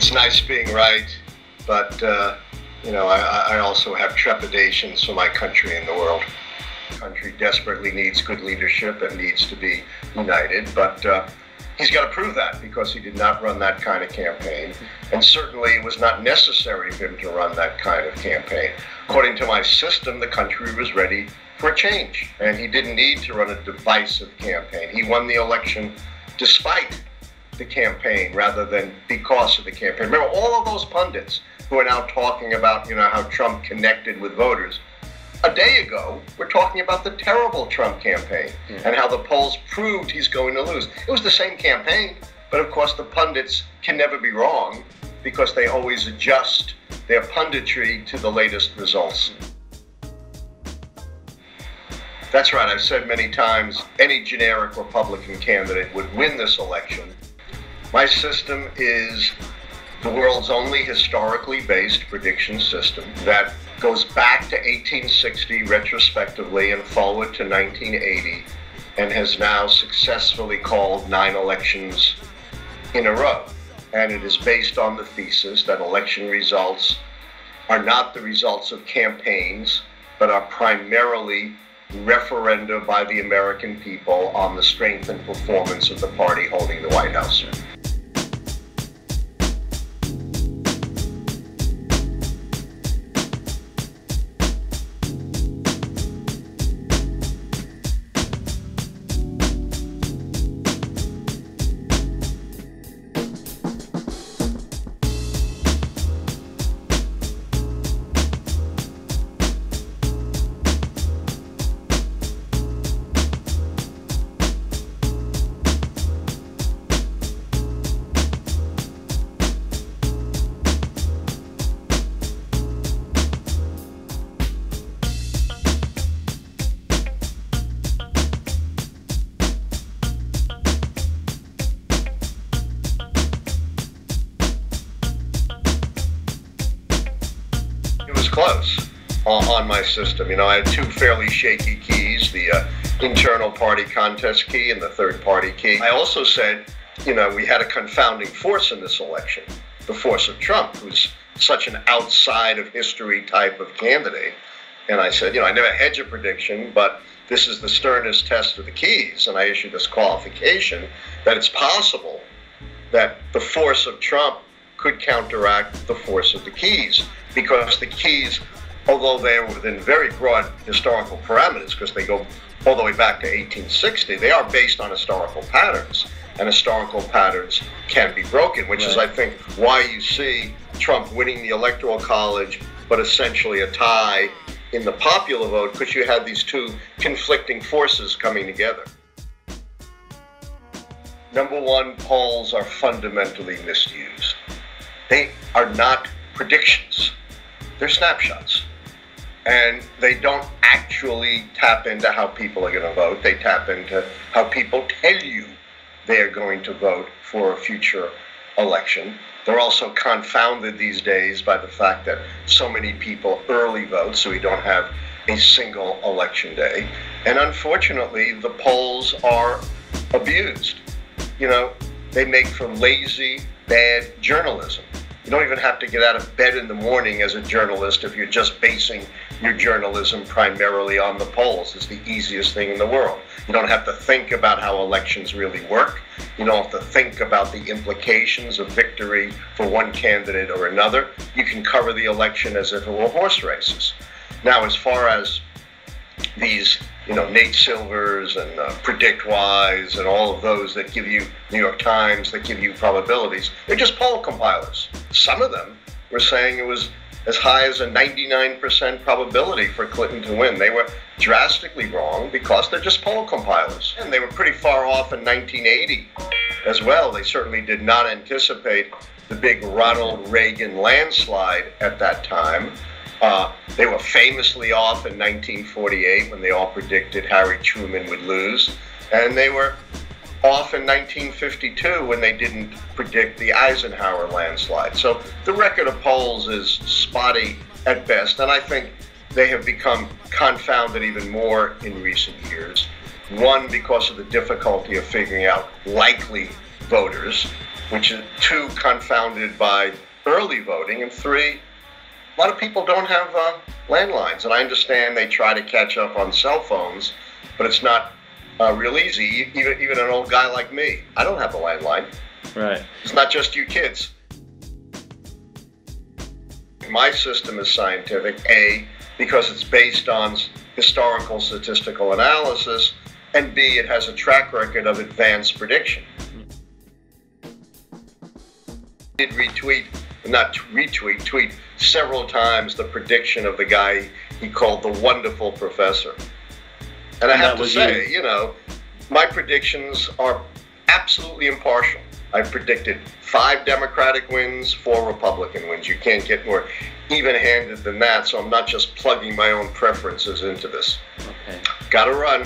It's nice being right, but I also have trepidations for my country and the world. The country desperately needs good leadership and needs to be united, but he's got to prove that, because he did not run that kind of campaign, and certainly it was not necessary for him to run that kind of campaign. According to my system, the country was ready for a change, and he didn't need to run a divisive campaign. He won the election despite the campaign rather than because of the campaign. Remember, all of those pundits who are now talking about, how Trump connected with voters, a day ago, we're talking about the terrible Trump campaign and how the polls proved he's going to lose. It was the same campaign, but of course the pundits can never be wrong because they always adjust their punditry to the latest results. That's right, I've said many times, any generic Republican candidate would win this election. My system is the world's only historically based prediction system that goes back to 1860 retrospectively and forward to 1980, and has now successfully called 9 elections in a row. And it is based on the thesis that election results are not the results of campaigns, but are primarily referenda by the American people on the strength and performance of the party holding the White House. Close on my system. I had 2 fairly shaky keys, the internal party contest key and the third party key. I also said, we had a confounding force in this election, the force of Trump, who's such an outside of history type of candidate. And I said, I never hedge a prediction, but this is the sternest test of the keys. And I issued this qualification that it's possible that the force of Trump could counteract the force of the keys, because the keys, although they are within very broad historical parameters, because they go all the way back to 1860, they are based on historical patterns, and historical patterns can be broken, which is, I think, why you see Trump winning the Electoral College, but essentially a tie in the popular vote, because you had these 2 conflicting forces coming together. Number one, polls are fundamentally misused. They are not predictions. They're snapshots. And they don't actually tap into how people are going to vote. They tap into how people tell you they are going to vote for a future election. They're also confounded these days by the fact that so many people early vote, so we don't have a single election day. And unfortunately, the polls are abused. They make for lazy, bad journalism. You don't even have to get out of bed in the morning as a journalist if you're just basing your journalism primarily on the polls. It's the easiest thing in the world. You don't have to think about how elections really work. You don't have to think about the implications of victory for one candidate or another. You can cover the election as if it were horse races. Now, as far as these, Nate Silvers and PredictWise and all of those that give you, New York Times, that give you probabilities, they're just poll compilers. Some of them were saying it was as high as a 99% probability for Clinton to win. They were drastically wrong because they're just poll compilers. And they were pretty far off in 1980 as well. They certainly did not anticipate the big Ronald Reagan landslide at that time. They were famously off in 1948 when they all predicted Harry Truman would lose. And they were off in 1952 when they didn't predict the Eisenhower landslide. So the record of polls is spotty at best, and I think they have become confounded even more in recent years. One, because of the difficulty of figuring out likely voters, which is 2, confounded by early voting, and 3, a lot of people don't have landlines. And I understand they try to catch up on cell phones, but it's not real easy. Even an old guy like me, I don't have a landline. Right. It's not just you kids. My system is scientific, A, because it's based on historical statistical analysis, and B, it has a track record of advanced prediction. I did tweet several times the prediction of the guy he called the wonderful professor. And I have to say, my predictions are absolutely impartial. I predicted 5 Democratic wins, 4 Republican wins. You can't get more even-handed than that, so I'm not just plugging my own preferences into this. Okay. Gotta run.